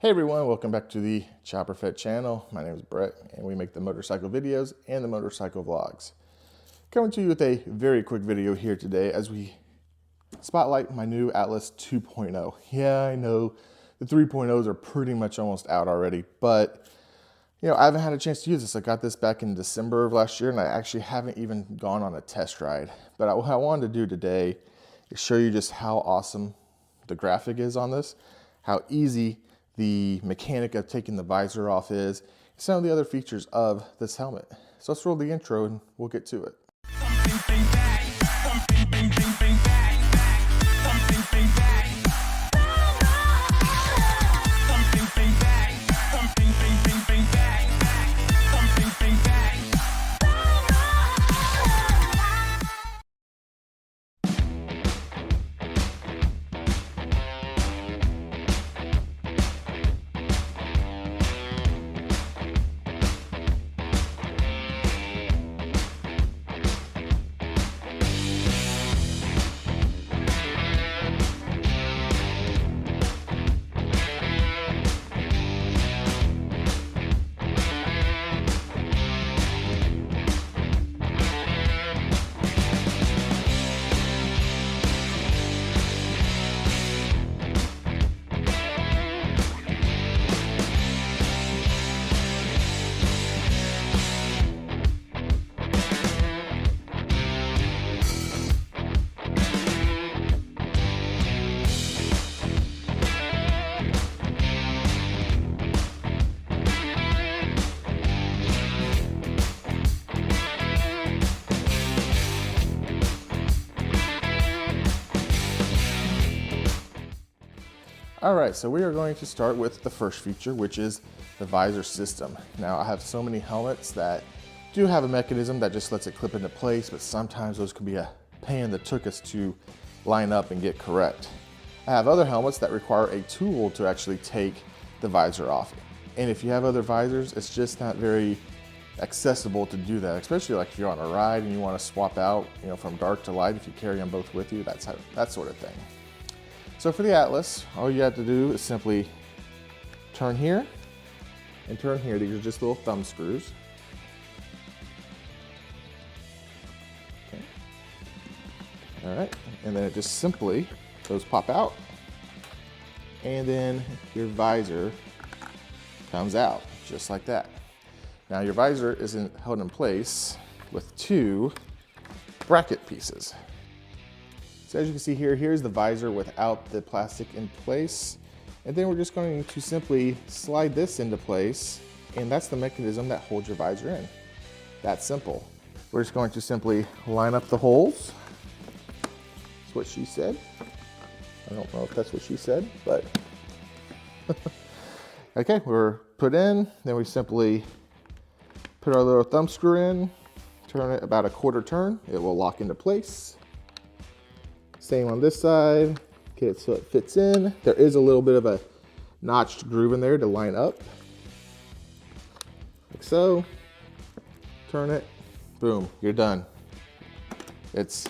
Hey everyone, welcome back to the Chopper Fed channel. My name is Brett and we make the motorcycle videos and the motorcycle vlogs. Coming to you with a very quick video here today as we spotlight my new Atlas 2.0. Yeah, I know the 3.0s are pretty much almost out already, but I haven't had a chance to use this. I got this back in December of last year and I actually haven't even gone on a test ride. But what I wanted to do today is show you just how awesome the graphic is on this, how easy the mechanic of taking the visor off is, some of the other features of this helmet. So let's roll the intro and we'll get to it. All right, so we are going to start with the first feature, which is the visor system. Now, I have so many helmets that do have a mechanism that just lets it clip into place, but sometimes those can be a pain in the tuchus to line up and get correct. I have other helmets that require a tool to actually take the visor off. And if you have other visors, it's just not very accessible to do that, especially like if you're on a ride and you want to swap out, from dark to light, if you carry them both with you, that sort of thing. So for the Atlas, all you have to do is simply turn here and turn here. These are just little thumb screws. Okay. All right, and then it just simply, those pop out, and then your visor comes out, just like that. Now your visor is held in place with two bracket pieces. So as you can see here, here's the visor without the plastic in place. And then we're just going to simply slide this into place, and that's the mechanism that holds your visor in. That's simple. We're just going to simply line up the holes. That's what she said. I don't know if that's what she said, but okay, we're put in, then we simply put our little thumb screw in, turn it about a quarter turn, it will lock into place. Same on this side, get it so it fits in. There is a little bit of a notched groove in there to line up, like so. Turn it, boom, you're done. It's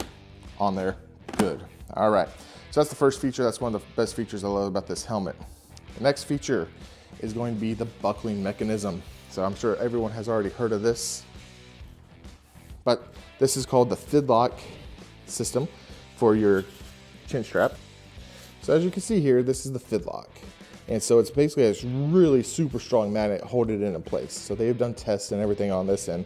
on there, good. All right, so that's the first feature. That's one of the best features I love about this helmet. The next feature is going to be the buckling mechanism. So I'm sure everyone has already heard of this, but this is called the Fidlock system for your chin strap. So as you can see here, this is the Fidlock. And so it's basically a really super strong magnet holding it in place. So they've done tests and everything on this, and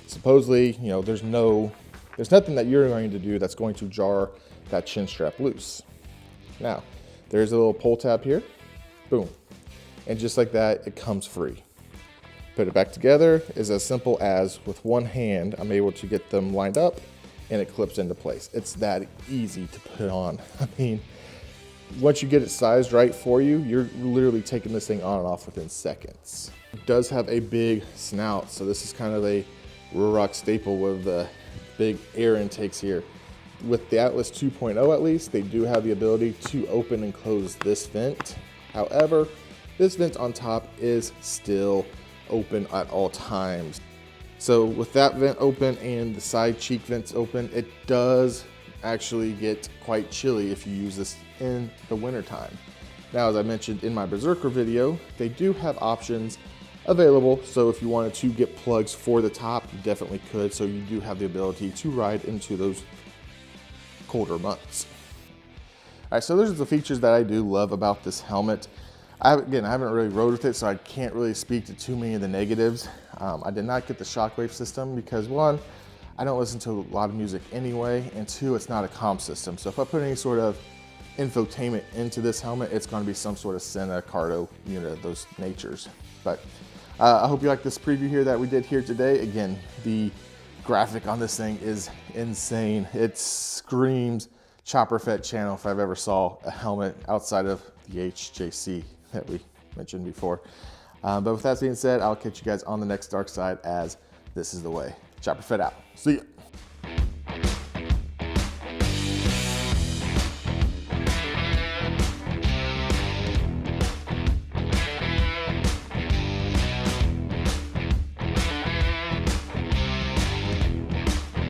supposedly, there's nothing that you're going to do that's going to jar that chin strap loose. Now, there's a little pull tab here, boom. And just like that, it comes free. Put it back together is as simple as with one hand, I'm able to get them lined up and it clips into place. It's that easy to put on. I mean, once you get it sized right for you, you're literally taking this thing on and off within seconds. It does have a big snout, so this is kind of a Ruroc staple with the big air intakes here. With the Atlas 2.0 at least, they do have the ability to open and close this vent. However, this vent on top is still open at all times. So with that vent open and the side cheek vents open, it does actually get quite chilly if you use this in the winter time. Now, as I mentioned in my Berserker video, they do have options available. So if you wanted to get plugs for the top, you definitely could. So you do have the ability to ride into those colder months. All right, so those are the features that I do love about this helmet. Again, I haven't really rode with it, so I can't really speak to too many of the negatives. I did not get the shockwave system because, one, I don't listen to a lot of music anyway, and two, it's not a comm system. So if I put any sort of infotainment into this helmet, it's going to be some sort of Sena, Cardo unit of those natures. But I hope you like this preview here that we did here today. Again, the graphic on this thing is insane. It screams Chopper Fett channel if I've ever saw a helmet outside of the HJC that we mentioned before. But with that being said, I'll catch you guys on the next dark side, as this is the way. Chopper Fett out. See ya.